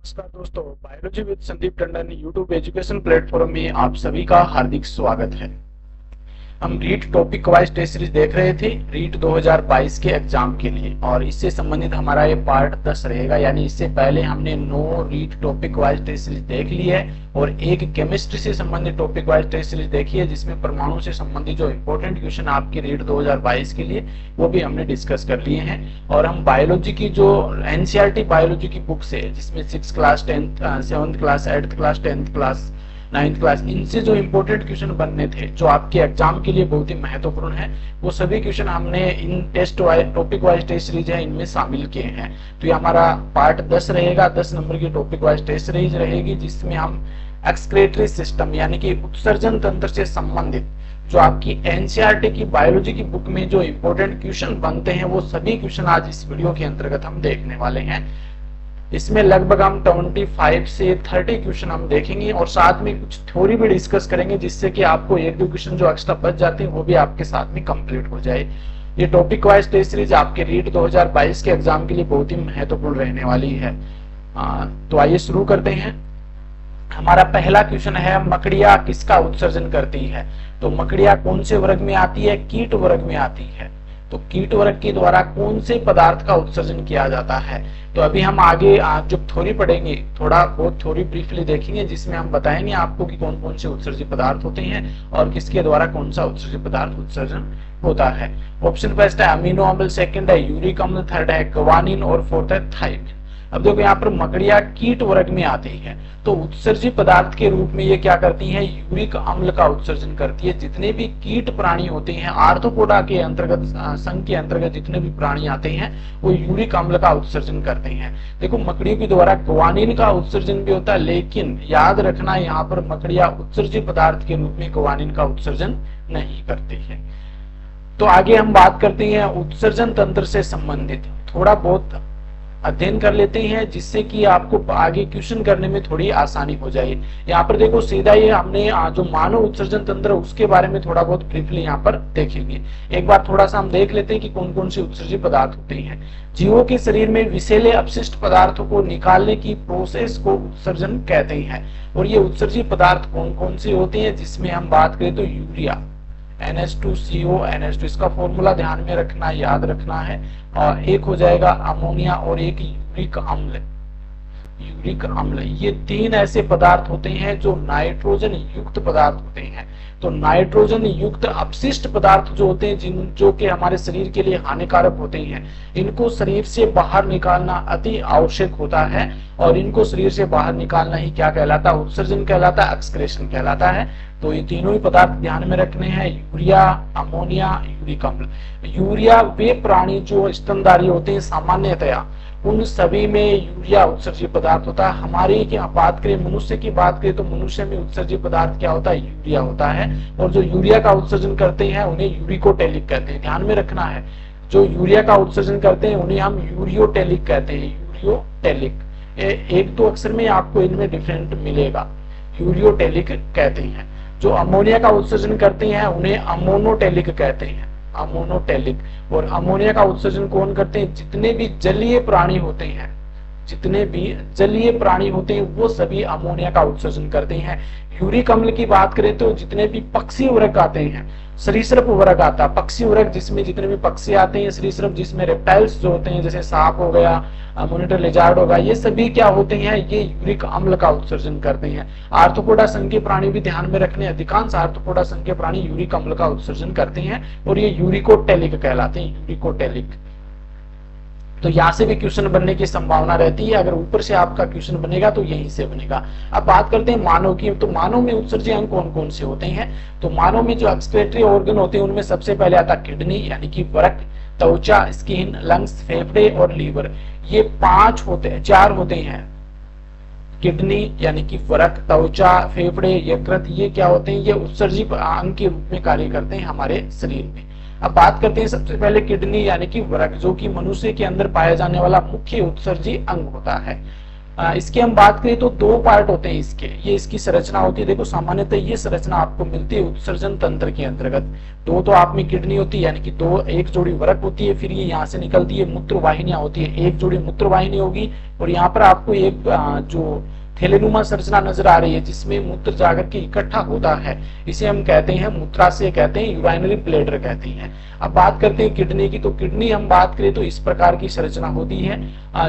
नमस्कार दोस्तों, biology with Sandeep Tandon YouTube education platform में आप सभी का हार्दिक स्वागत है। हम REET topic wise test series देख रहे थे रीट 2022 के एग्जाम के लिए, और इससे संबंधित हमारा ये पार्ट 10 रहेगा। यानी इससे पहले हमने 9 REET topic wise test series देख ली है और एक केमिस्ट्री से संबंधित टॉपिक वाइज टेस्ट सीरीज देखी है, जिसमें परमाणु से संबंधित जो इंपॉर्टेंट क्वेश्चन आपके रीट 2022 के लिए वो भी हमने डिस्कस कर लिए हैं। और हम बायोलॉजी की जो एनसीईआरटी बायोलॉजी की बुक से, जिसमें 6th class 10th 7th class 8th class 10th class 9th class, इनसे जो इंपॉर्टेंट क्वेश्चन बनने थे जो आपके एग्जाम के लिए बहुत ही महत्वपूर्ण है, वो सभी क्वेश्चन हमने इन test wise topic wise test series है इनमें शामिल किए हैं। तो ये हमारा पार्ट 10 रहेगा, 10 नंबर की टॉपिक वाइज टेस्ट सीरीज रहेगी, जिसमें हम एक्सक्रीटरी सिस्टम यानी कि उत्सर्जन तंत्र से संबंधित जो आपकी एनसीईआरटी की बायोलॉजी की बुक में जो इंपॉर्टेंट क्वेश्चन बनते हैं वो सभी क्वेश्चन आज इस वीडियो के अंतर्गत हम देखने वाले हैं। इसमें लगभग हम 25 से 30 क्वेश्चन हम देखेंगे और साथ में कुछ थ्योरी भी डिस्कस करेंगे, जिससे कि आपको एक दो क्वेश्चन जो एक्स्ट्रा बच जाते हैं वो भी आपके साथ में कंप्लीट हो जाए। ये टॉपिक वाइज टेस्ट सीरीज आपके रीट 2022 के एग्जाम के लिए बहुत ही महत्वपूर्ण रहने वाली है। तो आइए शुरू करते हैं। हमारा पहला क्वेश्चन है, मकड़िया किसका उत्सर्जन करती है? तो मकड़िया कौन से वर्ग में आती है? कीट वर्ग में आती है। तो कीट वर्ग के द्वारा कौन से पदार्थ का उत्सर्जन किया जाता है? तो अभी हम आगे जो थ्योरी पढ़ेंगे, थोड़ा बहुत थ्योरी ब्रीफली देखेंगे, जिसमें हम बताएंगे आपको कि कौन कौन से उत्सर्जित पदार्थ होते हैं और किसके द्वारा कौन सा उत्सर्जित पदार्थ उत्सर्जन होता है। ऑप्शन फर्स्ट है अमीनो अम्ल, सेकंड है यूरिक अम्ल, थर्ड है ग्वानिन और फोर्थ है थायमिन। अब देखो यहाँ पर मकड़िया कीट वर्ग में आती है, तो उत्सर्जित पदार्थ के रूप में ये क्या करती है? यूरिक अम्ल का उत्सर्जन करती है। जितने भी कीट प्राणी होते हैं, आर्थ्रोपोडा के अंतर्गत, संघ के अंतर्गत जितने भी प्राणी आते हैं वो यूरिक अम्ल का उत्सर्जन करते हैं। देखो मकड़ियों के द्वारा ग्वानिन का उत्सर्जन भी होता है, लेकिन याद रखना यहाँ पर मकड़िया उत्सर्जित पदार्थ के रूप में ग्वानिन का उत्सर्जन नहीं करती है। तो आगे हम बात करते हैं उत्सर्जन तंत्र से संबंधित थोड़ा बहुत अध्ययन कर लेते हैं, जिससे कि आपको आगे क्वेश्चन करने में थोड़ी आसानी हो जाए। यहाँ पर देखो सीधा ये हमने जो मानव उत्सर्जन तंत्र उसके बारे में थोड़ा बहुत ब्रीफली यहाँ पर देखेंगे। एक बार थोड़ा सा हम देख लेते हैं कि कौन कौन से उत्सर्जित पदार्थ होते हैं। जीवों के शरीर में विषैले अपशिष्ट पदार्थों को निकालने की प्रोसेस को उत्सर्जन कहते हैं। और ये उत्सर्जित पदार्थ कौन कौन से होते हैं, जिसमें हम बात करें तो यूरिया, NH2CO NH2, इसका फॉर्मूला ध्यान में रखना, याद रखना है। और एक हो जाएगा अमोनिया और एक यूरिक अम्ल। यूरिक अम्ल, ये 3 ऐसे पदार्थ होते हैं जो नाइट्रोजन युक्त पदार्थ होते हैं। तो नाइट्रोजन युक्त अपशिष्ट पदार्थ जो होते हैं, जो कि हमारे शरीर के लिए हानिकारक होते हैं, इनको शरीर से बाहर निकालना अति आवश्यक होता है। और इनको शरीर से बाहर निकालना ही क्या कहलाता है? उत्सर्जन कहलाता है, एक्सक्रेशन कहलाता है। तो ये तीनों ही पदार्थ ध्यान में रखने हैं, यूरिया, अमोनिया, यूरिक अम्ल। यूरिया वे प्राणी जो स्तनधारी होते हैं, सामान्यतया उन सभी में यूरिया उत्सर्जित पदार्थ होता है। हमारी की बात करें, मनुष्य की बात करें, तो मनुष्य में उत्सर्जित पदार्थ क्या होता है? यूरिया होता है। और जो यूरिया का उत्सर्जन करते हैं उन्हें यूरिकोटेलिक कहते हैं, ध्यान में रखना है। जो यूरिया का उत्सर्जन करते हैं उन्हें हम यूरियोटेलिक कहते हैं, यूरियोटेलिक। एक दो अक्षर में आपको इनमें डिफरेंट मिलेगा, यूरियोटेलिक कहते हैं। जो अमोनिया का उत्सर्जन करते हैं उन्हें अमोनोटेलिक कहते हैं, अमोनोटेलिक। और अमोनिया का उत्सर्जन कौन करते हैं? जितने भी जलीय प्राणी होते हैं, जितने भी जलीय प्राणी होते हैं वो सभी अमोनिया का उत्सर्जन करते हैं। यूरिक अम्ल की बात करें तो जितने भी पक्षी वर्ग आते हैं, सरीसृप वर्ग आता है, पक्षी वर्ग जिसमें जितने भी पक्षी आते हैं, सरीसृप जिसमें रेप्टाइल्स जो होते हैं, जैसे सांप हो गया, मॉनिटर लिजार्ड होगा, ये सभी क्या होते हैं? ये यूरिक अम्ल का उत्सर्जन करते हैं। आर्थ्रोपोडा संघ के प्राणी भी ध्यान में रखने, अधिकांश आर्थ्रोपोडा संघ के प्राणी यूरिक अम्ल का उत्सर्जन करते हैं और ये यूरिकोटेलिक कहलाते हैं, यूरिकोटेलिक। तो यहाँ से भी क्वेश्चन बनने की संभावना रहती है। अगर ऊपर से आपका क्वेश्चन बनेगा तो यहीं से बनेगा। अब बात करते हैं मानव की। तो मानव में उत्सर्जन अंग कौन कौन से होते हैं? तो मानव में जो एक्सक्रीटरी ऑर्गन होते हैं उनमें सबसे पहले आता किडनी यानी कि वृक्क, त्वचा, स्किन, लंग्स, फेफड़े और लीवर। ये 4 होते हैं। किडनी यानी कि वृक्क, त्वचा, फेफड़े, यकृत, ये क्या होते हैं? ये उत्सर्जित अंग के रूप में कार्य करते हैं हमारे शरीर में। अब बात करते हैं सबसे पहले किडनी यानी कि वृक्क, जो कि मनुष्य के अंदर पाया जाने वाला मुख्य उत्सर्जी अंग होता है। इसकी हम बात करें तो दो पार्ट होते हैं इसके, ये इसकी संरचना होती है। देखो सामान्यतः ये संरचना आपको मिलती है उत्सर्जन तंत्र के अंतर्गत। दो तो आप में किडनी होती है, यानी कि दो एक जोड़ी वरक होती है, फिर ये यहाँ से निकलती है मूत्र वाहिनियां होती है, एक जोड़ी मूत्र वाहिनी होगी, और यहाँ पर आपको एक जो थैलेनुमा संरचना नजर आ रही है जिसमें मूत्र जाकर के इकट्ठा होता है, इसे हम कहते हैं मूत्राशय, कहते हैं यूराइनरी ब्लैडर कहते हैं। अब बात करते हैं किडनी की, तो किडनी हम बात करें तो इस प्रकार की संरचना होती है,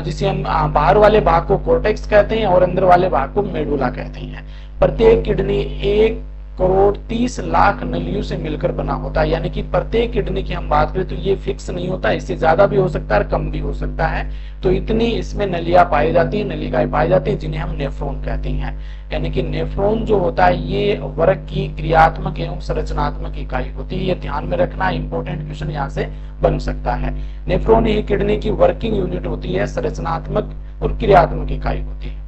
जिसे हम बाहर वाले भाग को कॉर्टेक्स कहते हैं और अंदर वाले भाग को मेडुला कहते हैं। प्रत्येक किडनी 1,30,00,000 नलियों से मिलकर बना होता है, यानी कि प्रत्येक किडनी की हम बात करें तो ये फिक्स नहीं होता, इससे ज्यादा भी हो सकता है कम भी हो सकता है। तो इतनी इसमें नलियां पाई जाती है, नलिकाएं पाई जाती है, जिन्हें हम नेफ्रॉन कहते हैं। यानी कि नेफ्रॉन जो होता है ये वर्ग की क्रियात्मक एवं संरचनात्मक इकाई होती है, ये ध्यान में रखना, इंपॉर्टेंट क्वेश्चन यहाँ से बन सकता है। नेफ्रॉन ही किडनी की वर्किंग यूनिट होती है, संरचनात्मक और क्रियात्मक इकाई होती है।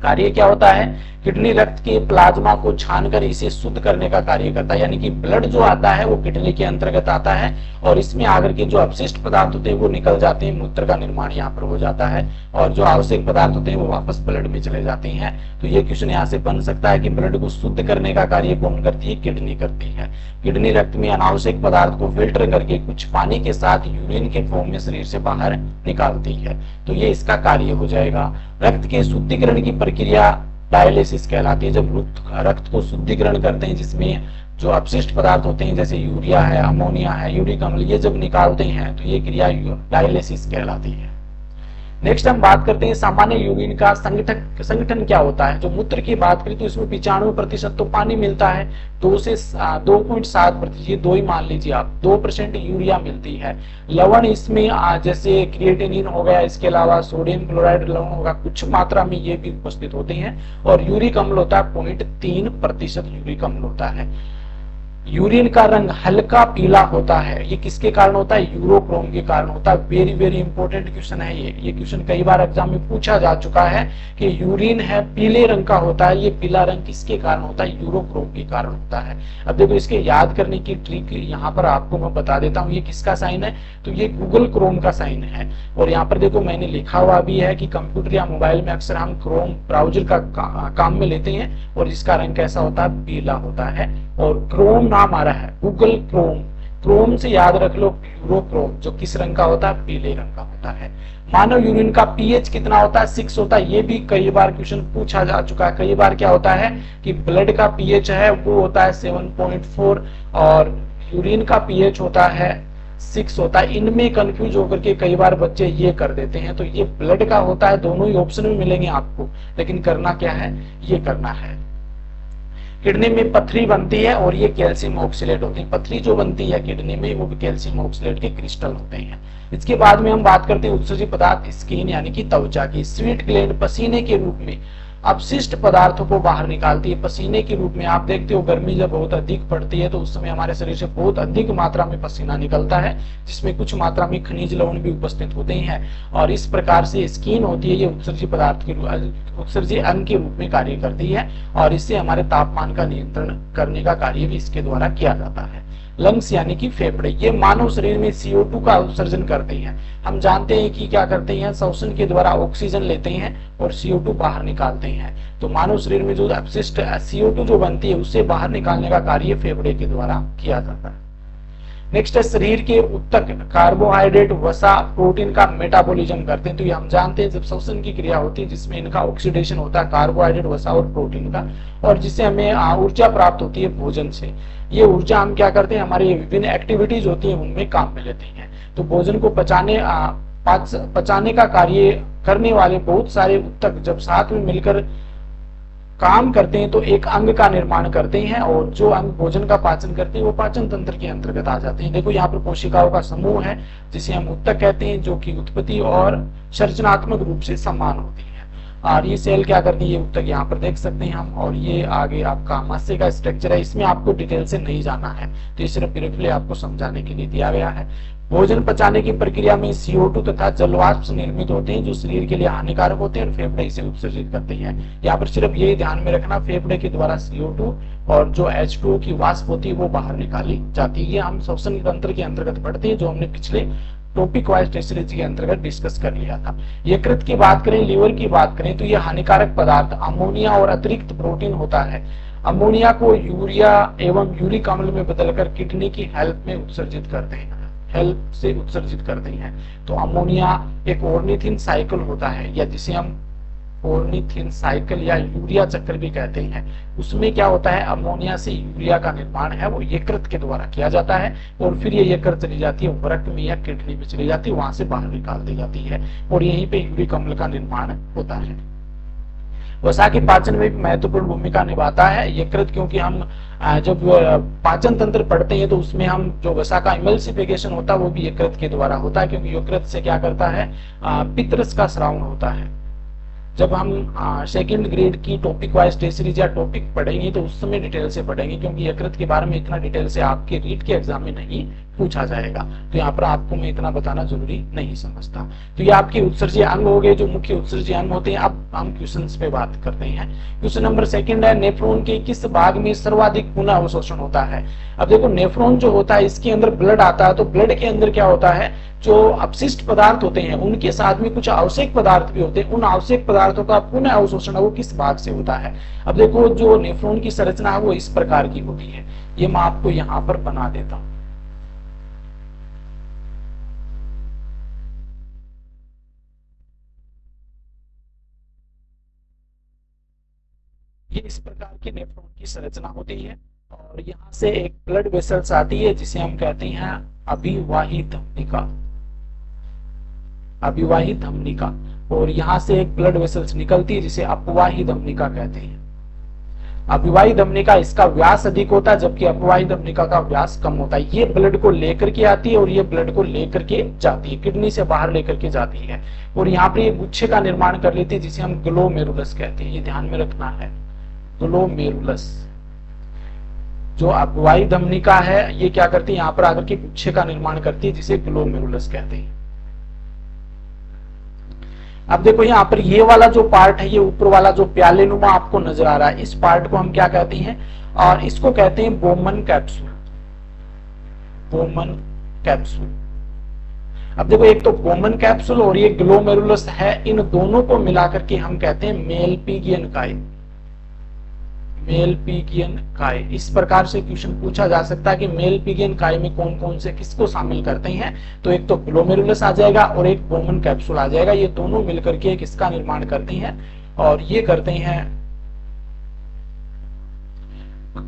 कार्य क्या होता है, किडनी रक्त के प्लाज्मा को छानकर इसे शुद्ध करने का कार्य करता है, यानी कि ब्लड जो आता है वो किडनी के अंतर्गत आता है और इसमें आकर के जो अपशिष्ट पदार्थ होते हैं वो निकल जाते हैं, मूत्र का निर्माण यहाँ पर हो जाता है और जो आवश्यक पदार्थ होते हैं वो वापस ब्लड में चले जाते हैं। तो ये क्वेश्चन यहाँ से बन सकता है कि ब्लड को शुद्ध करने का कार्य कौन करती है, किडनी करती है। किडनी रक्त में अनावश्यक पदार्थ को फिल्टर करके कुछ पानी के साथ यूरिन के फॉर्म में शरीर से बाहर निकालती है, तो ये इसका कार्य हो जाएगा। रक्त के शुद्धिकरण की प्रक्रिया डायलिसिस कहलाती है। जब रक्त को शुद्धिकरण करते हैं जिसमें जो अपशिष्ट पदार्थ होते हैं जैसे यूरिया है, अमोनिया है, यूरिक अम्ल, ये जब निकालते हैं तो ये क्रिया डायलिसिस कहलाती है। नेक्स्ट हम बात करते हैं सामान्य यूरिन का संगठन क्या होता है। जो मूत्र की बात करें तो इसमें 95% तो पानी मिलता है, 2 से 2.7%, ये 2 ही मान लीजिए आप, 2% यूरिया मिलती है। लवण इसमें जैसे क्रिएटिनिन हो गया, इसके अलावा सोडियम क्लोराइड लवण होगा, कुछ मात्रा में ये भी उपस्थित होते हैं। और यूरिक अम्ल होता है 0.3% यूरिक अम्ल होता है। यूरिन का रंग हल्का पीला होता है, ये किसके कारण होता है, यूरोक्रोम के कारण होता है। वेरी वेरी इंपॉर्टेंट क्वेश्चन है ये क्वेश्चन कई बार एग्जाम में पूछा जा चुका है कि यूरिन है पीले रंग का होता है, ये पीला रंग किसके कारण होता है, यूरोक्रोम के कारण होता है। अब देखो इसके याद करने की ट्रिक यहाँ पर आपको मैं बता देता हूँ, ये किसका साइन है, तो ये गूगल क्रोम का साइन है। और यहाँ पर देखो मैंने लिखा हुआ भी है कि कंप्यूटर या मोबाइल में अक्सर हम क्रोम ब्राउजर का काम में लेते हैं और इसका रंग कैसा होता है, पीला होता है। और क्रोम नाम आ रहा है, गूगल क्रोम, क्रोम से याद रख लो यूरोक्रोम, जो किस रंग का होता है, पीले रंग का होता है। मानव यूरिन का पीएच कितना होता है, 6 होता है, ये भी कई बार क्वेश्चन पूछा जा चुका है। कई बार क्या होता है कि ब्लड का पीएच है वो होता है 7.4 और यूरिन का पीएच होता है 6 होता है। इनमें कंफ्यूज होकर के कई बार बच्चे ये कर देते हैं, तो ये ब्लड का होता है, दोनों ही ऑप्शन में मिलेंगे आपको, लेकिन करना क्या है, ये करना है। किडनी में पथरी बनती है और ये कैल्शियम ऑक्सलेट होते हैं। पथरी जो बनती है किडनी में वो भी कैल्शियम ऑक्सलेट के क्रिस्टल होते हैं। इसके बाद में हम बात करते हैं उत्सर्जित पदार्थ, स्किन यानी कि त्वचा की। स्वीट ग्लैंड पसीने के रूप में अपशिष्ट पदार्थों को बाहर निकालती है। पसीने के रूप में आप देखते हो गर्मी जब बहुत अधिक पड़ती है तो उस समय हमारे शरीर से बहुत अधिक मात्रा में पसीना निकलता है, जिसमें कुछ मात्रा में खनिज लवण भी उपस्थित होते हैं और इस प्रकार से स्किन होती है ये उत्सर्जित पदार्थ के उत्सर्जित अंग के रूप में कार्य करती है और इससे हमारे तापमान का नियंत्रण करने का कार्य भी इसके द्वारा किया जाता है। लंग्स यानी कि फेफड़े, ये मानव शरीर में CO2 का उत्सर्जन करते हैं। हम जानते हैं कि क्या करते हैं, श्वसन के द्वारा ऑक्सीजन लेते हैं और CO2 बाहर निकालते हैं। तो मानव शरीर में जो अपशिष्ट CO2 जो बनती है उससे बाहर निकालने का कार्य फेफड़े के द्वारा किया जाता है। नेक्स्ट है शरीर के ऊतक कार्बोहाइड्रेट, वसा, प्रोटीन का मेटाबॉलिज्म करते हैं। तो ये हम जानते हैं जब श्वसन की क्रिया होती है जिसमें इनका ऑक्सीडेशन होता है कार्बोहाइड्रेट, वसा और प्रोटीन का, और जिससे हमें ऊर्जा प्राप्त होती है भोजन से। ये ऊर्जा हम क्या करते हैं, हमारी विभिन्न एक्टिविटीज होती है उनमें काम में लेते हैं। तो भोजन को पचाने का कार्य करने वाले बहुत सारे ऊतक जब साथ में मिलकर काम करते हैं तो एक अंग का निर्माण करते हैं और जो अंग भोजन का पाचन करते हैं वो पाचन तंत्र के अंतर्गत आ जाते हैं। देखो यहाँ पर कोशिकाओं का समूह है जिसे हम ऊतक कहते हैं, जो कि उत्पत्ति और संरचनात्मक रूप से समान होती है। और ये सेल क्या करती है, ये ऊतक यहाँ पर देख सकते हैं हम, और ये आगे आपका आमाशय का स्ट्रक्चर है, इसमें आपको डिटेल से नहीं जाना है, तो ये सिर्फ ब्रीफली आपको समझाने के लिए दिया गया है। भोजन पचाने की प्रक्रिया में CO2 तथा जलवाष्प निर्मित होते हैं जो शरीर के लिए हानिकारक होते हैं और फेफड़े इसे उत्सर्जित करते हैं। यहाँ पर सिर्फ यही ध्यान में रखना, फेफड़े के द्वारा CO2 और जो H2O की वाष्प होती है वो बाहर निकाली जाती है। ये हम श्वसन तंत्र के अंतर्गत पढ़ते हैं, जो हमने पिछले टॉपिक वाइज टेस्ट सीरीज के अंतर्गत डिस्कस कर लिया था। यकृत की बात करें, लीवर की बात करें तो ये हानिकारक पदार्थ अमोनिया और अतिरिक्त प्रोटीन होता है। अमोनिया को यूरिया एवं यूरिक अम्ल में बदलकर किडनी की हेल्प में उत्सर्जित करते हैं, हेल्प से उत्सर्जित करते हैं। तो अमोनिया एक ऑर्निथिन साइकिल होता है, या जिसे हम ऑर्निथिन साइकिल या यूरिया चक्र भी कहते हैं। उसमें क्या होता है, अमोनिया से यूरिया का निर्माण है वो यकृत के द्वारा किया जाता है, और फिर ये यकृत चली जाती है वृक्क में या किडनी में चली जाती है, वहां से बाहर निकाल दी जाती है, और यहीं पे यूरिक अम्ल का निर्माण होता है। वसा की पाचन में भी महत्वपूर्ण भूमिका निभाता है यकृत, क्योंकि हम जब पाचन तंत्र पढ़ते हैं तो उसमें हम जो वसा का इमल्सिफिकेशन होता है वो भी यकृत के द्वारा होता है, क्योंकि यकृत से क्या करता है, पित्तरस का स्रावन होता है। जब हम सेकंड ग्रेड की टॉपिक वाइज टेस्ट सीरीज या टॉपिक पढ़ेंगे तो उस समय डिटेल से पढ़ेंगे, क्योंकि यकृत के बारे में इतना डिटेल से आपके रीट के एग्जाम में नहीं पूछा जाएगा, तो यहाँ पर आपको मैं इतना बताना जरूरी नहीं समझता। तो ये आपके उत्सर्जीय अंग हो गए, जो मुख्य उत्सर्जीय अंग होते हैं। अब हम क्वेश्चंस पे बात करते हैं। क्वेश्चन नंबर सेकंड है, नेफ्रॉन के किस भाग में सर्वाधिक पुनः अवशोषण होता है। अब देखो, नेफ्रॉन जो होता है इसके अंदर ब्लड आता है, तो ब्लड के अंदर क्या होता है, जो अपशिष्ट पदार्थ होते हैं उनके साथ में कुछ आवश्यक पदार्थ भी होते हैं। उन आवश्यक पदार्थों का पुनः अवशोषण वो किस भाग से होता है। अब देखो, जो नेफ्रॉन की संरचना है वो इस प्रकार की होती है, ये मैं आपको यहाँ पर बना देता हूं। ये इस प्रकार की नेफ्रॉन की संरचना होती है, और यहाँ से एक ब्लड वेसल्स आती है जिसे हम कहते हैं अभिवाही धमनिका, अभिवाही धमनिका, और यहाँ से एक ब्लड वेसल्स निकलती है जिसे अपवाही धमनिका कहते हैं। अभिवाही धमनिका, इसका व्यास अधिक होता है, जबकि अपवाही धमनिका का व्यास कम होता है। ये ब्लड को लेकर के आती है और ये ब्लड को लेकर के जाती है, किडनी से बाहर लेकर के जाती है, और यहाँ पे ये गुच्छे का निर्माण कर लेती है जिसे हम ग्लोमेरुलस कहते हैं। ये ध्यान में रखना है, ग्लोमेरुलस। जो अपवाही धमनिका है ये क्या करती है, यहाँ पर आकर के गुच्छे का निर्माण करती है जिसे ग्लोमेरुलस कहते हैं। अब देखो, यहाँ पर ये वाला जो पार्ट है, ये ऊपर वाला जो प्याले नुमा आपको नजर आ रहा है, इस पार्ट को हम क्या कहते हैं, और इसको कहते हैं बोमन कैप्सूल, बोमन कैप्सूल। अब देखो, एक तो बोमन कैप्सूल और ये ग्लोमेरुलस है, इन दोनों को मिलाकर के हम कहते हैं मेलपिगियन काय, मेलपिगियन काय। इस प्रकार से क्वेश्चन पूछा जा सकता है कि मेलपिगियन काय में कौन कौन से किसको शामिल करते हैं, तो एक तो ग्लोमेरुलस आ जाएगा और एक बोमन कैप्सूल आ जाएगा। ये दोनों मिलकर के किसका निर्माण करते हैं, और ये करते हैं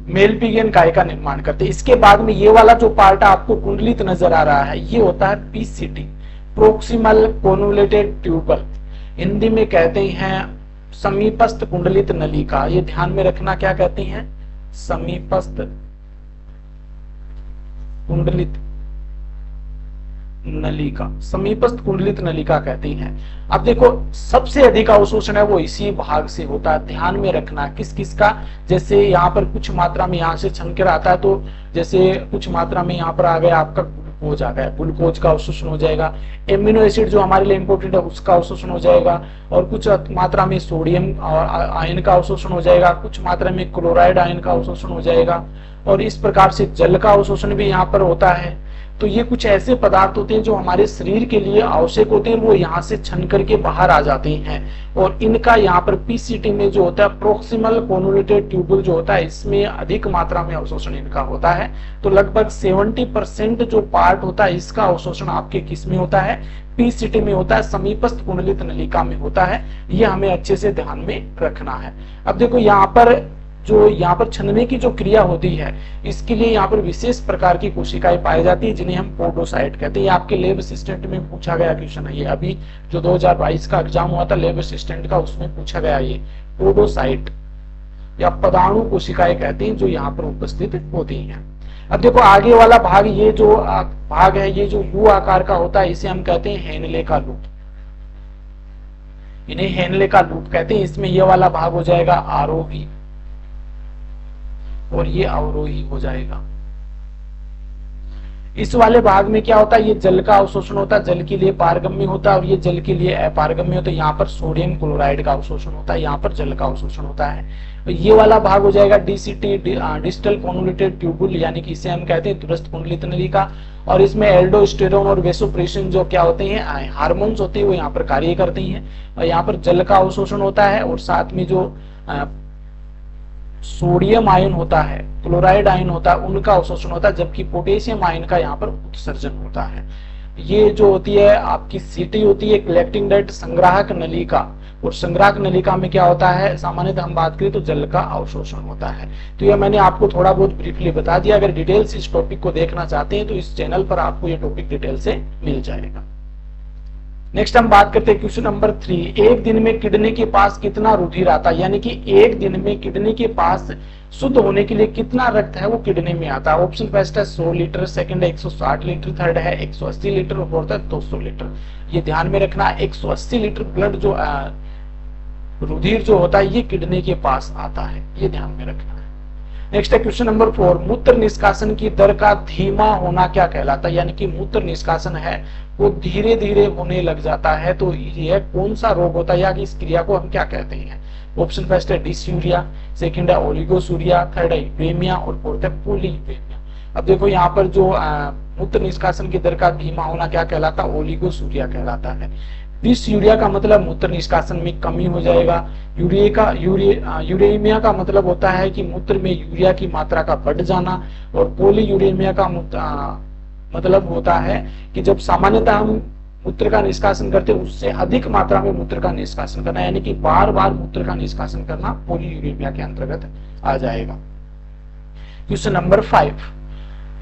मेलपिगियन काय का निर्माण करते हैं। इसके बाद में ये वाला जो पार्ट आपको कुंडलित नजर आ रहा है, ये होता है पीसीटी, प्रोक्सिमल कोन्वोल्यूटेड ट्यूबल, हिंदी में कहते हैं समीपस्थ कुंडलित नलिका। ये ध्यान में रखना, क्या कहते हैं, समीपस्थ कुंडलित नलिका, समीपस्थ कुंडलित नलिका कहते हैं। अब देखो, सबसे अधिक अवशोषण है वो इसी भाग से होता है, ध्यान में रखना किस किस का। जैसे यहाँ पर कुछ मात्रा में यहाँ से छनकर आता है, तो जैसे कुछ मात्रा में यहाँ पर आ गया आपका ग्लूकोज आ गया, ग्लूकोज का अवशोषण हो जाएगा। एमिनो एसिड जो हमारे लिए इंपॉर्टेंट है उसका अवशोषण हो जाएगा, और कुछ मात्रा में सोडियम और आयन का अवशोषण हो जाएगा, कुछ मात्रा में क्लोराइड आयन का अवशोषण हो जाएगा, और इस प्रकार से जल का अवशोषण भी यहाँ पर होता है। तो ये कुछ ऐसे पदार्थ होते हैं जो हमारे शरीर के लिए आवश्यक होते हैं, वो यहाँ से छन करके बाहर आ जाते हैं, और इनका यहाँ पर पीसीटी में जो होता है, प्रोक्सिमल कोन्वोल्यूटेड ट्यूबुल जो होता है, इसमें अधिक मात्रा में अवशोषण इनका होता है। तो लगभग 70% जो पार्ट होता है इसका अवशोषण आपके किस में होता है, पीसीटी में होता है, समीपस्थ कुंडलित नलिका में होता है। ये हमें अच्छे से ध्यान में रखना है। अब देखो, यहाँ पर जो यहाँ पर छनने की जो क्रिया होती है, इसके लिए यहाँ पर विशेष प्रकार की कोशिकाएं पाई जाती है जिन्हें हम पोडोसाइट कहते हैं। ये आपके लैब असिस्टेंट में पूछा गया क्वेश्चन है, ये अभी जो 2022 का एग्जाम हुआ था लैब असिस्टेंट का, उसमें पूछा गया ये पोडोसाइट या पदाणु कोशिकाएं कहते हैं जो यहाँ पर उपस्थित होती हैं। अब देखो, आगे वाला भाग, ये जो भाग है, ये जो यू आकार का होता है, इसे हम कहते हैं हेनले का लूप, इन्हें हेनले का लूप कहते हैं। इसमें ये वाला भाग हो जाएगा आरोही और ये अवरोही हो जाएगा। इस वाले भाग में क्या होता है, ये जल का अवशोषण होता है, जल के लिए पारगम्य होता है, और ये जल के लिए अपारगम्य होता है। यहाँ पर सोडियम क्लोराइड का अवशोषण होता है, यहाँ पर जल का अवशोषण होता है। तो ये वाला भाग हो जाएगा डीसीटी, डिजिटल कॉन्वोल्यूटेड ट्यूबुल, यानी कि इसे हम कहते हैं दूरस्थ कुंडलित नलिका। और इसमें एल्डोस्टेरोन और वेसोप्रेसिन जो क्या होते हैं, हार्मोन्स होते हैं, वो यहाँ पर कार्य करते हैं। और यहाँ पर जल का अवशोषण होता है, और साथ में जो सोडियम आयन होता है, क्लोराइड आयन होता है, उनका अवशोषण होता है, जबकि पोटेशियम आयन का यहाँ पर उत्सर्जन होता है। ये जो होती है आपकी सीटी होती है कलेक्टिंग डक्ट, संग्राहक नलिका, और संग्राहक नलिका में क्या होता है, सामान्यतः हम बात करें तो जल का अवशोषण होता है। तो यह मैंने आपको थोड़ा बहुत ब्रीफली बता दिया। अगर डिटेल से इस टॉपिक को देखना चाहते हैं तो इस चैनल पर आपको यह टॉपिक डिटेल से मिल जाएगा। नेक्स्ट हम बात करते हैं क्वेश्चन नंबर 3। एक दिन में किडनी के पास कितना रुधिर आता है, यानी कि एक दिन में किडनी के पास शुद्ध होने के लिए कितना रक्त है वो किडनी में आता है। ऑप्शन फर्स्ट है 100 लीटर, सेकंड है 160 लीटर, थर्ड है 180 लीटर और फोर्थ है 200 लीटर। ये ध्यान में रखना, 180 लीटर ब्लड जो रुधिर जो होता है ये किडनी के पास आता है, ये ध्यान में रखना है। नेक्स्ट है क्वेश्चन नंबर 4। मूत्र निष्कासन की दर का धीमा होना क्या कहलाता है, यानी कि मूत्र निष्कासन है वो धीरे धीरे होने लग जाता है, तो यह कौन सा रोग होता है या इस क्रिया को हम क्या कहते हैं। ऑप्शन फर्स्ट है डिसयूरिया, सेकंड है ओलिगोसूरिया, थर्ड है यूरेमिया और फोर्थ है पॉलीयूरेमिया। अब देखो यहाँ पर जो मूत्र निष्कासन की दर का धीमा होना क्या कहलाता है, ओलिगोसूरिया कहलाता है। डिसयूरिया का मतलब मूत्र निष्कासन में कमी हो जाएगा। यूरेमिया का मतलब होता है कि मूत्र में यूरिया की मात्रा का बढ़ जाना, और पॉलीयूरेमिया का मतलब होता है कि जब सामान्यतः हम मूत्र का निष्कासन करते हैं उससे अधिक मात्रा में मूत्र का निष्कासन करना, यानी कि बार बार मूत्र का निष्कासन करना पॉलीयूरेमिया के अंतर्गत आ जाएगा। Question number 5।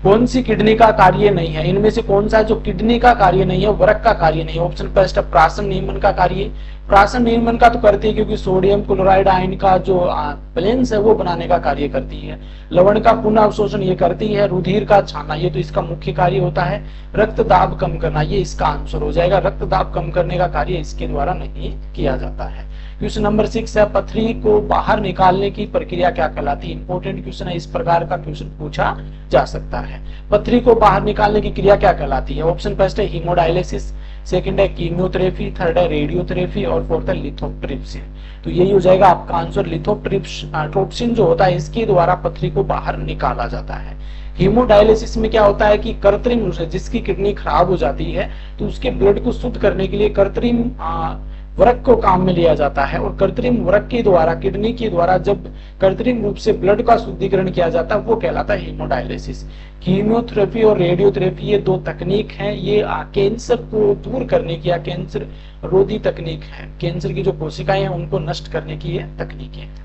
कौन सी किडनी का कार्य नहीं है, इनमें से कौन सा जो किडनी का कार्य नहीं है, वृक्क का कार्य नहीं है। ऑप्शन फर्स्ट है प्राशन नियमन का कार्य। प्राशन नियमन का तो करती है क्योंकि सोडियम क्लोराइड आयन का जो बैलेंस है वो बनाने का कार्य करती है। लवण का पुनः अवशोषण ये करती है। रुधिर का छाना ये तो इसका मुख्य कार्य होता है। रक्त दाब कम करना ये इसका आंसर हो जाएगा। रक्त दाब कम करने का कार्य इसके द्वारा नहीं किया जाता है। क्वेश्चन नंबर 6 है पथरी को बाहर निकालने की प्रक्रिया क्या कहलाती है। इंपॉर्टेंट क्वेश्चन है, इस प्रकार का क्वेश्चन पूछा जा सकता है। पथरी को बाहर निकालने की क्रिया क्या कहलाती है। ऑप्शन फर्स्ट है हीमोडायलिसिस, सेकंड है कीमियोथेरेपी, थर्ड है रेडियोथेरेपी और फोर्थ है लिथोट्रिप्सिन। तो यही हो जाएगा आपका आंसर। लिथोट्रिप्सिन जो होता है इसके द्वारा पथरी को बाहर निकाला जाता है। हीमोडायलिसिस में क्या होता है कि कृत्रिम रूप से जिसकी किडनी खराब हो जाती है तो उसके ब्लड को शुद्ध करने के लिए कृत्रिम वृक्क को काम में लिया जाता है, और कृत्रिम वृक्क के द्वारा किडनी के द्वारा जब कृत्रिम रूप से ब्लड का शुद्धिकरण किया जाता है वो कहलाता है हीमोडायलिसिस। कीमियोथेरेपी और रेडियोथेरेपी ये दो तकनीक हैं, ये कैंसर को दूर करने की या कैंसर रोधी तकनीक है। कैंसर की जो कोशिकाएं हैं उनको नष्ट करने की ये तकनीकें हैं।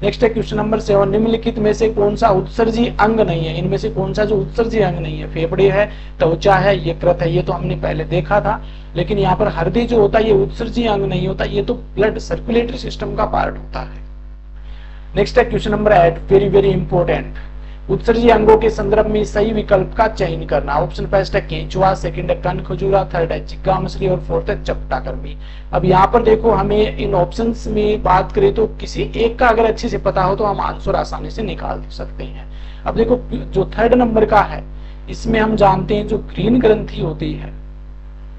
नेक्स्ट है क्वेश्चन नंबर 7। निम्नलिखित में से कौन सा उत्सर्जी अंग नहीं है। इनमें से कौन सा जो उत्सर्जी अंग नहीं है। फेफड़े है, त्वचा है, यकृत है, ये तो हमने पहले देखा था। लेकिन यहाँ पर हृदय जो होता है ये उत्सर्जी अंग नहीं होता, ये तो ब्लड सर्कुलेटरी सिस्टम का पार्ट होता है। नेक्स्ट है question number 8, very very important. उत्सर्जी अंगों के संदर्भ में सही विकल्प का चयन करना। ऑप्शन फर्स्ट है केंचुआ, सेकंड है कन खजूरा, थर्ड है चिग्गा मछली और फोर्थ है चपटा कर्मी। अब यहाँ पर देखो हमें इन ऑप्शंस में बात करें तो किसी एक का अगर अच्छे से पता हो तो हम आंसर आसानी से निकाल सकते हैं। अब देखो जो थर्ड नंबर का है इसमें हम जानते हैं जो ग्रीन ग्रंथि होती है,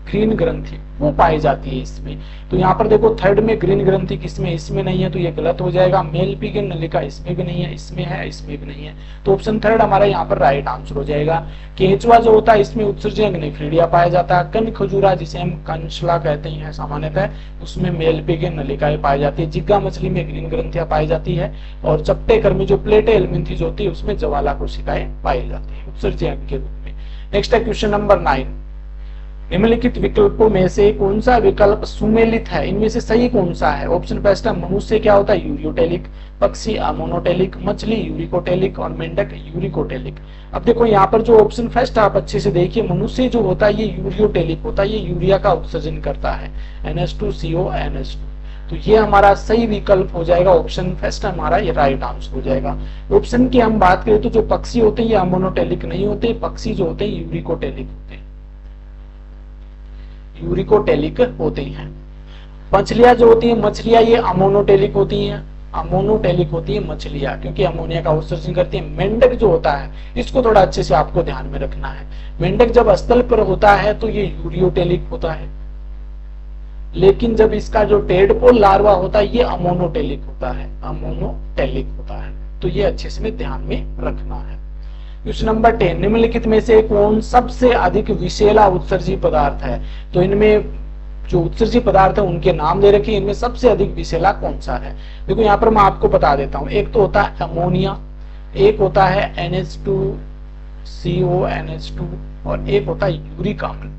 ग्रीन ग्रंथि वो पाई जाती है इसमें। तो यहाँ पर देखो थर्ड में ग्रीन ग्रंथि किसमें, इसमें नहीं है तो ये गलत हो जाएगा। मेल पीगन नलिका इसमें भी नहीं है, इसमें है, इसमें भी नहीं है, तो ऑप्शन थर्ड हमारा यहाँ पर राइट आंसर हो जाएगा। केंचुआ जो होता है इसमें उत्सर्जक नेफ्रीडिया पाया जाता है। कन खजूरा जिसे हम कंचला कहते हैं सामान्यतः, उसमें मेल पीगन नलिकाएं पाई जाती है। जिग्गा मछली में ग्रीन ग्रंथियां पाई जाती है, और चपटे कर्मी जो प्लेटे एलिमेंथी जो होती है उसमें ज्वाला कोशिकाएं पाई जाती है उत्सर्जक के रूप में। नेक्स्ट है क्वेश्चन नंबर 9। निम्नलिखित विकल्पों में से कौन सा विकल्प सुमेलित है, इनमें से सही कौन सा है। ऑप्शन फर्स्ट है मनुष्य क्या होता है यूरियोटेलिक, पक्षी अमोनोटेलिक, मछली यूरिकोटेलिक और मेंढक यूरिकोटेलिक। अब देखो यहाँ पर जो ऑप्शन फर्स्ट आप अच्छे से देखिए, मनुष्य जो होता है ये यूरियोटेलिक होता है, ये यूरिया का उत्सर्जन करता है NH2CO NH2। तो ये हमारा सही विकल्प हो जाएगा। ऑप्शन फर्स्ट हमारा ये राइट आंसर हो जाएगा। ऑप्शन की हम बात करें तो जो पक्षी होते हैं ये अमोनोटेलिक नहीं होते, पक्षी जो होते हैं यूरिकोटेलिक होते हैं, यूरिकोटेलिक होते हैं। मछलियां जो होती हैं, मछलियां ये अमोनोटेलिक होती हैं। अमोनोटेलिक होती है मछलियां, क्योंकि अमोनिया का उत्सर्जन करती है। मेंढक जो होता है, इसको थोड़ा अच्छे से आपको ध्यान में रखना है। मेंढक जब स्थल पर होता है तो ये यूरियोटेलिक होता है, लेकिन जब इसका जो टेडपोल लार्वा होता है ये अमोनोटेलिक होता है, अमोनोटेलिक होता है। तो ये अच्छे से ध्यान में रखना है। क्वेश्चन नंबर 10, निम्नलिखित में से कौन सबसे अधिक विषैला उत्सर्जी पदार्थ है? तो इनमें जो उत्सर्जी पदार्थ है उनके नाम दे रखे हैं, इनमें सबसे अधिक विषैला कौन सा है? देखो यहाँ पर मैं आपको बता देता हूं। एक तो होता है अमोनिया, एक होता है NH2CO NH2 और एक होता है यूरिक अम्ल।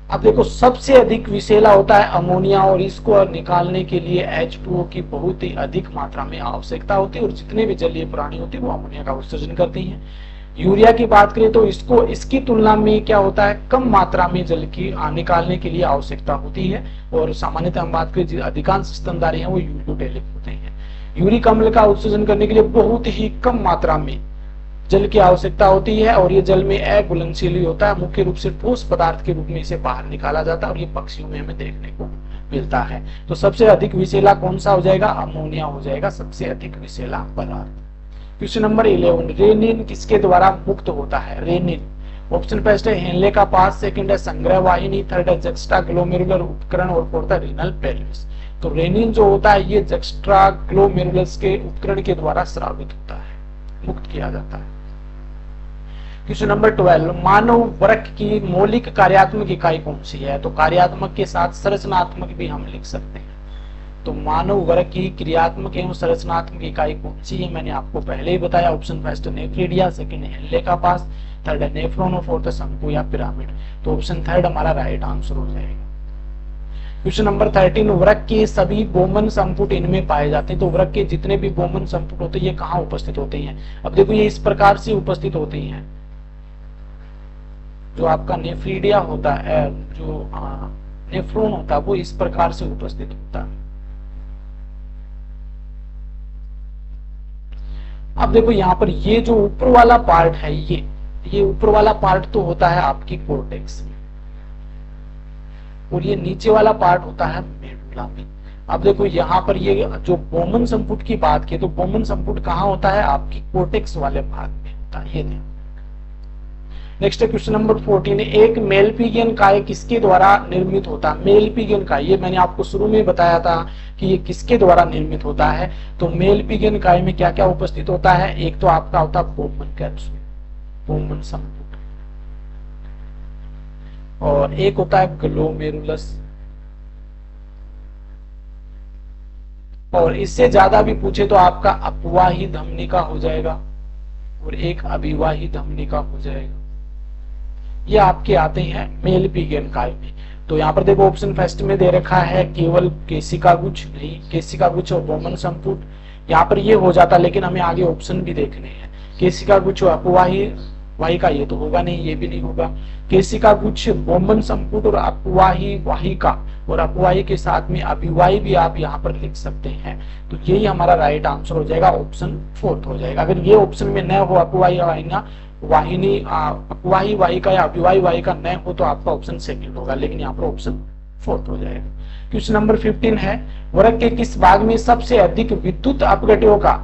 अब देखो सबसे अधिक विषैला होता है अमोनिया, और इसको निकालने के लिए H2O की बहुत ही अधिक मात्रा में आवश्यकता होती है, और जितने भी जलीय प्राणी होते हैं वो अमोनिया का उत्सर्जन करती हैं। यूरिया की बात करें तो इसकी तुलना में क्या होता है, कम मात्रा में जल की निकालने के लिए आवश्यकता होती है, और सामान्यतः हम बात करें अधिकांश स्तनधारी हैं वो यूरियोटेलिक होते हैं। यूरिक अम्ल का उत्सर्जन करने के लिए बहुत ही कम मात्रा में जल की आवश्यकता होती है, और ये जल में अघुलनशील होता है, मुख्य रूप से ठोस पदार्थ के रूप में इसे बाहर निकाला जाता है, और ये पक्षियों में हमें देखने को मिलता है। तो सबसे अधिक विषैला कौन सा हो जाएगा? अमोनिया हो जाएगा सबसे अधिक विषैला पदार्थ। क्वेश्चन नंबर 11, रेनिन किसके द्वारा मुक्त होता है? रेनिन, ऑप्शन फर्स्ट है हेनले का पास, सेकंड है संग्रह वाहिनी, थर्ड है जक्स्ट्रा ग्लोमेरुलर उपकरण और फोर्थ है रीनल पेल्विस। तो रेनिन जो होता है ये जक्स्ट्रा ग्लोमेरुलस के उपकरण के द्वारा स्रावित होता है, मुक्त किया जाता है। क्वेश्चन नंबर 12, मानव वृक्क की मौलिक कार्यात्मक इकाई कौन सी है? तो कार्यात्मक के साथ संरचनात्मक भी हम लिख सकते हैं। तो मानव वर्ग की क्रियात्मक एवं संरचनात्मक इकाई कौन सी है? मैंने आपको पहले ही बताया। Option first nephridia, second Henle का पास, थर्ड नेफ्रॉन और फोर्थ शंकु या पिरामिड। तो ऑप्शन थर्ड हमारा राइट आंसर हो जाएगा। क्वेश्चन नंबर 13, वृक्क के सभी बोमन संपुट इनमें पाए जाते हैं। तो वृक्क के जितने भी बोमन संपुट होते हैं ये कहाँ उपस्थित होते हैं? अब देखो ये इस प्रकार से उपस्थित होते हैं। जो आपका नेफ्रिडिया होता है, जो नेफ्रॉन होता है वो इस प्रकार से उपस्थित होता है। अब देखो यहाँ पर ये जो ऊपर वाला पार्ट है, ये ऊपर वाला पार्ट तो होता है आपकी कोर्टेक्स में, और ये नीचे वाला पार्ट होता है मेडुला में। अब देखो यहाँ पर ये जो बोमन संपुट की बात की, तो बोमन संपुट कहाँ होता है? आपकी कोर्टेक्स वाले भाग में होता है, ये देखो। नेक्स्ट क्वेश्चन नंबर 14, एक मेलपिगियन काय किसके द्वारा निर्मित होता है? मेलपिगियन काय, ये मैंने आपको शुरू में बताया था कि ये किसके द्वारा निर्मित होता है। तो मेलपिगियन काय में क्या क्या उपस्थित होता है? एक तो आपका होता है बोमन कैप्सूल, बोमन संपुट, और एक होता है ग्लोमेरुलस, और इससे ज्यादा भी पूछे तो आपका अपवाही धमनिका हो जाएगा, और एक अभिवाही धमनिका हो जाएगा। ये आपके आते हैं मेलपिगियन काय में। तो यहाँ पर देखो ऑप्शन फर्स्ट में दे रखा है केवल केसिका गुच्छ, नहीं केसिका गुच्छ और बोमन संपुट, यहाँ पर ये हो जाता, लेकिन हमें आगे ऑप्शन भी देखने हैं। केसिका गुच्छ अपवाही वाहिका ये तो होगा नहीं, ये भी नहीं होगा। केसिका गुच्छ, बोमन संपुट और अपवाही वाहिका, और अपवाही के साथ में अभिवाही भी आप यहाँ पर लिख सकते हैं। तो यही हमारा राइट आंसर हो जाएगा, ऑप्शन फोर्थ हो जाएगा। अगर ये ऑप्शन में न हो अपवाही वाहिनी, अपवाही वाहिका या अभिवाही वाहिका न हो तो आपका ऑप्शन सेकंड होगा, लेकिन यहाँ पर ऑप्शन फोर्थ हो जाएगा। क्वेश्चन नंबर 15 है, वृक्क के किस भाग में सबसे अधिक विद्युत अपघटनों का,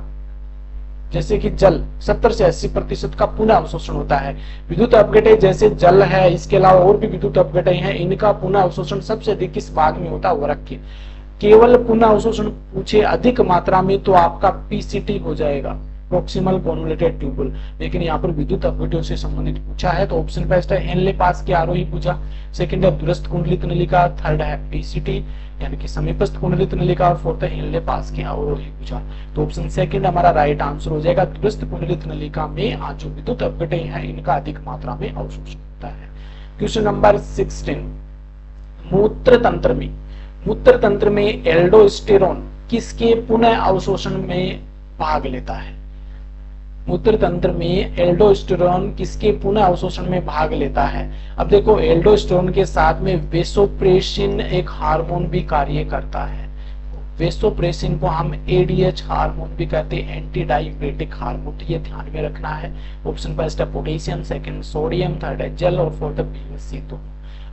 जैसे कि जल 70 से 80% का पुनः अवशोषण होता है। विद्युत अपघटन जैसे जल है, इसके अलावा और भी विद्युत अपघटन है, इनका पुनः अवशोषण सबसे अधिक किस भाग में होता है? वृक्क के। केवल पुनः अवशोषण पूछे अधिक मात्रा में तो आपका पीसीटी हो जाएगा, प्रोक्सिमल कॉन्वोल्यूटेड ट्यूबुल, लेकिन यहाँ पर विद्युत अपघटनों से संबंधित पूछा है। तो ऑप्शन फर्स्ट है हेनले पास के आरोही पूछा, सेकंड है दूरस्थ कुंडलित नलिका, थर्ड है पीसीटी यानी कि समीपस्थ कुंडलित नलिका, और फोर्थ है हेनले पास के अवरोही पूछा। तो ऑप्शन सेकंड हमारा राइट आंसर हो जाएगा। दूरस्थ कुंडलित नलिका में जो विद्युत अपघटन है इनका अधिक मात्रा में अवशोषण होता है। क्वेश्चन नंबर 16, मूत्र तंत्र में एल्डोस्टेरोन किसके पुनः अवशोषण में भाग लेता है? मूत्र तंत्र में एल्डोस्टेरोन किसके पुनः अवशोषण में भाग लेता है? अब देखो एल्डोस्टेरोन के साथ में वेसोप्रेसिन एक हार्मोन भी कार्य करता है। वेसोप्रेसिन को हम एडीएच हार्मोन भी कहते हैं, एंटी डायूरेटिक हार्मोन, ये ध्यान में रखना है। ऑप्शन फर्स्ट है पोटेशियम, सेकंड सोडियम, थर्ड है जल और फोर्थ है पीएससी। तो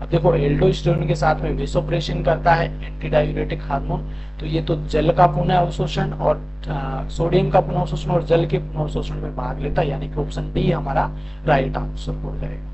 अब देखो एल्डोस्टेरोन के साथ में वेसोप्रेशन करता है एंटी डायूरेटिक हार्मोन, तो ये तो जल का पुनः अवशोषण और सोडियम का पुनः अवशोषण और जल के पुनः अवशोषण में भाग लेता है, यानी कि ऑप्शन डी हमारा राइट आंसर हो जाएगा।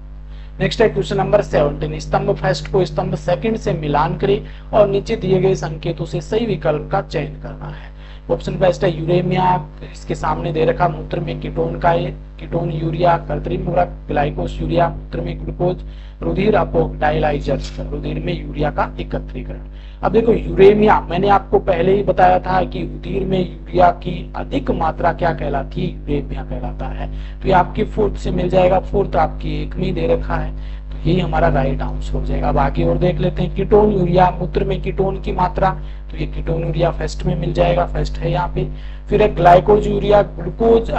नेक्स्ट है क्वेश्चन नंबर 17, स्तंभ फर्स्ट को स्तंभ सेकंड से मिलान करें और नीचे दिए गए संकेतों से सही विकल्प का चयन करना है। ऑप्शन फर्स्ट है यूरेमिया, इसके सामने दे रखा मूत्र में कीटोन का कीटोन यूरिया, कृत्रिम उर्वरक ग्लाइकोस यूरिया, मूत्र में ग्लूकोज, रुधिर अपोक डायलाइजर्स, रुधिर में यूरिया का एकत्रीकरण। अब देखो यूरेमिया, मैंने आपको पहले ही बताया था कि रुधिर में यूरिया की अधिक मात्रा क्या कहलाती है, यूरेमिया कहलाता है। तो ये आपकी फोर्थ से मिल जाएगा, फोर्थ आपकी एक में दे रखा है, तो यही हमारा राइट आंसर हो जाएगा। अब आगे और देख लेते हैं, कीटोन यूरिया, मूत्र में कीटोन की मात्रा, तो ये कीटोन यूरिया फर्स्ट में मिल जाएगा, फर्स्ट है यहाँ पे। फिर है ग्लाइकोज यूरिया, ग्लूकोज,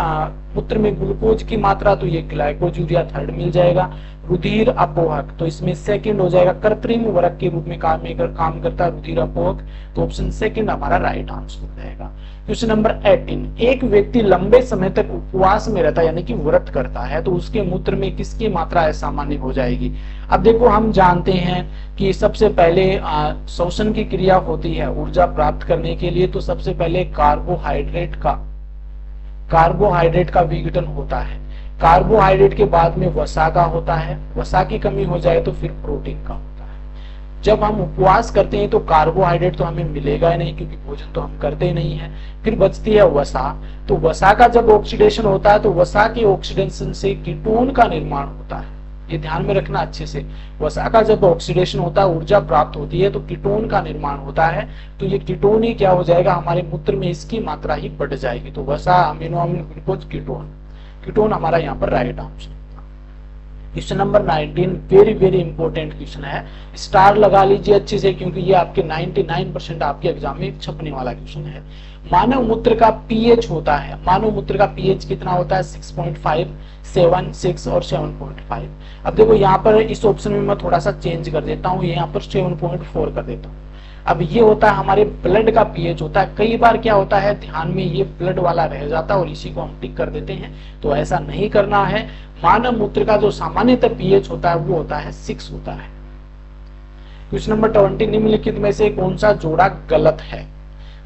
मूत्र में ग्लूकोज की मात्रा, तो ये ग्लाइकोज यूरिया थर्ड मिल जाएगा। रुधिर अपोहक, तो इसमें सेकंड हो जाएगा, कृत्रिम उर्वरक के रूप में काम करता है रुधिर अपोहक, तो ऑप्शन सेकंड हमारा राइट आंसर हो जाएगा। क्वेश्चन नंबर 18, एक व्यक्ति लंबे समय तक उपवास में रहता है यानी कि व्रत करता है, तो उसके मूत्र में किसकी मात्रा असामान्य हो जाएगी। अब देखो हम जानते हैं कि सबसे पहले श्वसन की क्रिया होती है ऊर्जा प्राप्त करने के लिए, तो सबसे पहले कार्बोहाइड्रेट का विघटन होता है, कार्बोहाइड्रेट के बाद में वसा का होता है, वसा की कमी हो जाए तो फिर प्रोटीन का होता है। जब हम उपवास करते हैं तो कार्बोहाइड्रेट तो हमें मिलेगा ही नहीं, क्योंकि भोजन तो हम करते ही नहीं है। फिर बचती है वसा, तो वसा का जब ऑक्सीडेशन होता है तो वसा के ऑक्सीडेशन से कीटोन का निर्माण होता है, ये ध्यान में रखना अच्छे से। वसा का जब ऑक्सीडेशन होता है, ऊर्जा प्राप्त होती है, तो कीटोन का निर्माण होता है, तो ये कीटोन ही क्या हो जाएगा, हमारे मूत्र में इसकी मात्रा ही बढ़ जाएगी। तो वसा, अमीनो अम्ल, ग्लूकोज, कीटोन हमारा यहाँ पर right answer. Question number 19 very very important question है, स्टार लगा लीजिए अच्छे से, क्योंकि ये आपके 99% आपके एग्जाम में छपने वाला क्वेश्चन है। मानव मूत्र का पीएच होता है, मानव मूत्र का पीएच कितना होता है, 6.5, 7, 6 और 7.5। अब देखो यहाँ पर इस ऑप्शन में मैं थोड़ा सा चेंज कर देता हूँ, यहाँ पर 7.4 कर देता हूँ। अब ये होता है हमारे ब्लड का पीएच होता है, कई बार क्या होता है ध्यान में ये ब्लड वाला रह जाता है और इसी को हम टिक कर देते हैं, तो ऐसा नहीं करना है। मानव मूत्र का जो सामान्यतः पीएच होता है वो होता है 6 होता है। क्वेश्चन नंबर 20 निम्नलिखित में से कौन सा जोड़ा गलत है।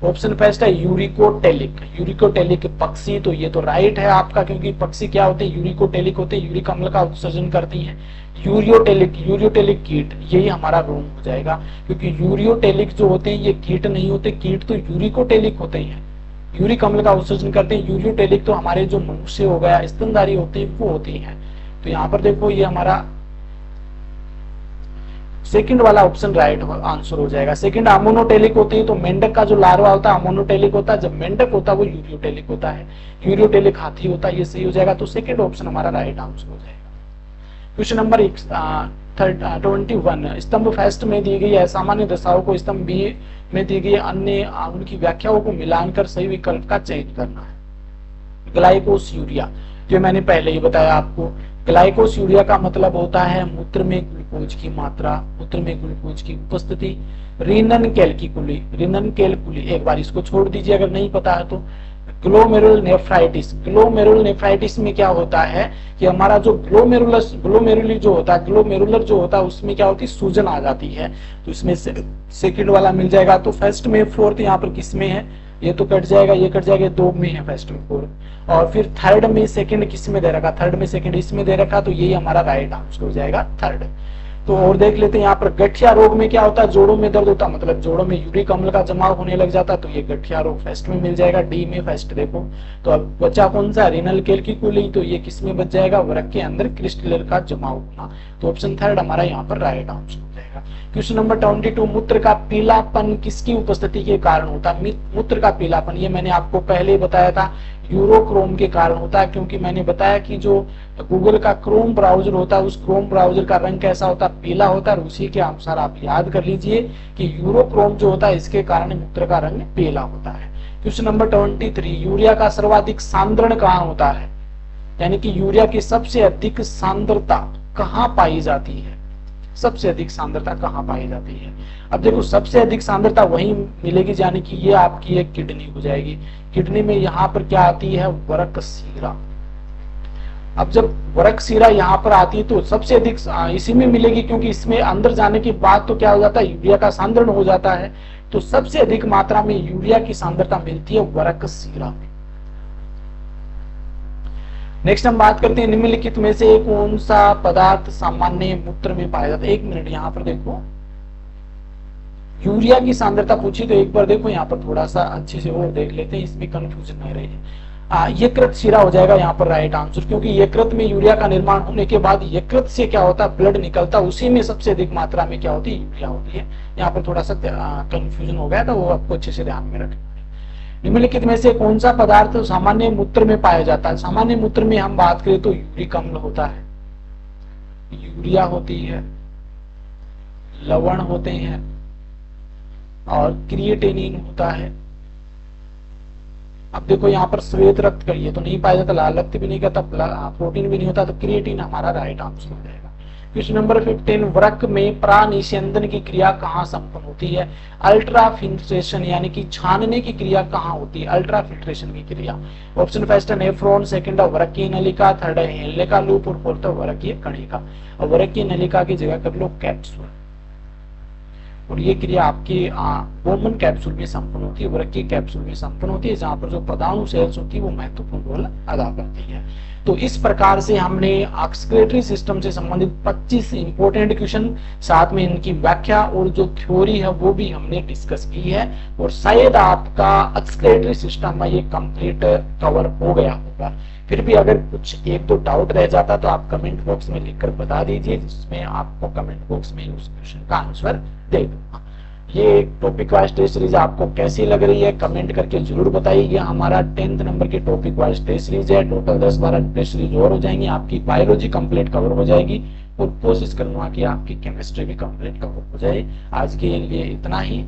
ऑप्शन फर्स्ट है यूरिकोटेलिक पक्षी, तो ये तो राइट है आपका, क्योंकि पक्षी क्या होते हैं, यूरिकोटेलिक होते हैं, यूरिक अम्ल का उत्सर्जन करती हैं। यूरियोटेलिक कीट, यही हमारा रॉन्ग हो जाएगा, क्योंकि यूरियोटेलिक जो होते हैं ये कीट नहीं होते, कीट तो यूरिकोटेलिक होते हैं, यूरिक अम्ल का उत्सर्जन करते हैं। यूरियोटेलिक तो हमारे जो मनुष्य हो गया, स्तनधारी होते हैं, वो होती हैं। तो यहाँ पर देखो ये हमारा सेकंड वाला ऑप्शन राइट आंसर हो जाएगा। सेकंड अमोनोटेलिक होते हैं, तो मेंढक का जो लार्वा होता है अमोनोटेलिक होता है, जब मेंढक होता है वो यूरियोटेलिक होता है, यूरियोटेलिक हाथी होता है, ये सही हो जाएगा। तो सेकंड ऑप्शन हमारा राइट आंसर हो जाएगा। क्वेश्चन नंबर 21 स्तंभ फर्स्ट में दी गई असामान्य दशाओं को स्तंभ बी में दी गई अन्य उनकी व्याख्याओं को मिलाकर सही विकल्प का चयन करना है। ग्लाइकोस यूरिया, जो मैंने पहले ही बताया आपको, ग्लाइकोस यूरिया का मतलब होता है मूत्र में ग्लूकोज की मात्रा, मूत्र में ग्लूकोज की उपस्थिति। रीनन कैलकुली, एक बार इसको छोड़ दीजिए अगर नहीं पता है तो। ग्लोमेरुलर नेफ्राइटिस में क्या होता है कि हमारा जो ग्लोमेरुलर जो होता है उसमें क्या होती है, सूजन आ जाती है, तो इसमें सेकंड वाला मिल जाएगा। तो फर्स्ट में फोर्थ यहाँ पर किस में है, ये तो कट जाएगा, ये कट जाएगा, 2 में है फर्स्ट में फोर्थ, और फिर थर्ड में सेकंड किस में दे रखा, थर्ड में सेकंड इसमें दे रखा, तो यही हमारा राइट आंसर हो जाएगा थर्ड। तो और देख लेते हैं यहाँ पर गठिया रोग में क्या होता है, जोड़ों में दर्द होता है, मतलब जोड़ों में यूरिक अम्ल का जमाव होने लग जाता है, तो ये गठिया रोग फर्स्ट में मिल जाएगा, डी में फर्स्ट। देखो तो अब बचा कौन सा, रीनल कैलकुली, तो ये किस में बच जाएगा, वृक्क के अंदर क्रिस्टल का जमाव होना, तो ऑप्शन थर्ड हमारा यहाँ पर राइट आंसर हो जाएगा। क्वेश्चन नंबर 22 मूत्र का पीलापन किसकी उपस्थिति के कारण होता है। मूत्र का पीलापन ये मैंने आपको पहले ही बताया था, यूरोक्रोम के कारण होता है, क्योंकि मैंने बताया कि जो गूगल का क्रोम ब्राउजर होता है उस क्रोम ब्राउजर का रंग कैसा होता है, पीला होता है, उसी के अनुसार आप याद कर लीजिए कि यूरोक्रोम जो होता है इसके कारण मूत्र का रंग पीला होता है। क्वेश्चन नंबर 23 यूरिया का सर्वाधिक सांद्रण कहाँ होता है, यानी कि यूरिया की सबसे अधिक सांद्रता कहाँ पाई जाती है, सबसे अधिक सांद्रता कहाँ पाई जाती है। अब देखो सबसे अधिक सांद्रता वहीं मिलेगी, यानी कि ये आपकी एक किडनी हो जाएगी। किडनी में यहाँ पर क्या आती है, वृक्क शिरा, अब जब वरक सीरा यहाँ पर आती है तो सबसे अधिक इसी में मिलेगी, क्योंकि इसमें अंदर जाने के बाद तो क्या हो जाता है, यूरिया का सांद्रण हो जाता है। तो सबसे अधिक मात्रा में यूरिया की सांद्रता मिलती है वरक सीरा में। नेक्स्ट हम बात करते हैं निम्नलिखित में से कौन सा पदार्थ सामान्य मूत्र में पाया जाता है। एक मिनट, यहाँ पर देखो यूरिया की सांद्रता पूछी तो एक बार देखो यहाँ पर थोड़ा सा अच्छे से और देख लेते हैं, इसमें कंफ्यूजन नहीं रही। यकृत शिरा हो जाएगा यहाँ पर राइट आंसर, क्योंकि यकृत में यूरिया का निर्माण होने के बाद यकृत से क्या होता है, ब्लड निकलता, उसी में सबसे अधिक मात्रा में क्या होती है, यूरिया होती है। यहाँ पर थोड़ा सा कंफ्यूजन हो गया था, वो आपको अच्छे से ध्यान में रखना। निम्नलिखित में से कौन सा पदार्थ सामान्य मूत्र में पाया जाता है। सामान्य मूत्र में हम बात करें तो यूरिक अम्ल होता है, यूरिया होती है, लवण होते हैं और क्रिएटिनिन होता है। अब देखो यहाँ पर श्वेत रक्त करिए तो नहीं पाया जाता, लाल रक्त भी नहीं करता, प्रोटीन भी नहीं होता, तो क्रिएटिन हमारा राइट आंसर हो जाएगा। क्वेश्चन नंबर 15, वृक्क में प्रानिस्यंदन की क्रिया कहाँ संपन्न होती है। अल्ट्रा फिल्ट्रेशन यानी कि छानने की क्रिया कहाँ होती है, अल्ट्रा फिल्ट्रेशन की क्रिया। ऑप्शन फर्स्ट है नेफ्रॉन, सेकंड है वृक्कीय नलिका, थर्ड है हेनले का लूप और फोर्थ है वृक्कीय कणिका। और वृक्कीय नलिका की जगह कर लो कैप्सूल, और ये क्रिया आपकी गोमन कैप्सूल में संपन्न होती है, वृक्कीय कैप्सूल में संपन्न होती है, जहां पर जो पदाणु सेल्स होती है वो महत्वपूर्ण रोल अदा करती है। तो इस प्रकार से हमने एक्सक्रीटरी सिस्टम से संबंधित 25 इंपोर्टेंट क्वेश्चन, साथ में इनकी व्याख्या और जो थ्योरी है वो भी हमने डिस्कस की है, और शायद आपका एक्सक्रीटरी सिस्टम में ये कंप्लीट कवर हो गया होगा। फिर भी अगर कुछ एक दो डाउट रह जाता तो आप कमेंट बॉक्स में लिखकर बता दीजिए, जिसमें आपको कमेंट बॉक्स में उस क्वेश्चन का आंसर दे दूंगा। ये टॉपिक वाइज टेस्ट सीरीज आपको कैसी लग रही है कमेंट करके जरूर बताइए। ये हमारा 10th नंबर की टॉपिक वाइज टेस्ट सीरीज है। टोटल 10-12 टेस्ट सीरीज और हो जाएंगी, आपकी बायोलॉजी कंप्लीट कवर हो जाएगी, और कोशिश करूंगा कि आपकी केमिस्ट्री भी कंप्लीट कवर हो जाए। आज के लिए इतना ही।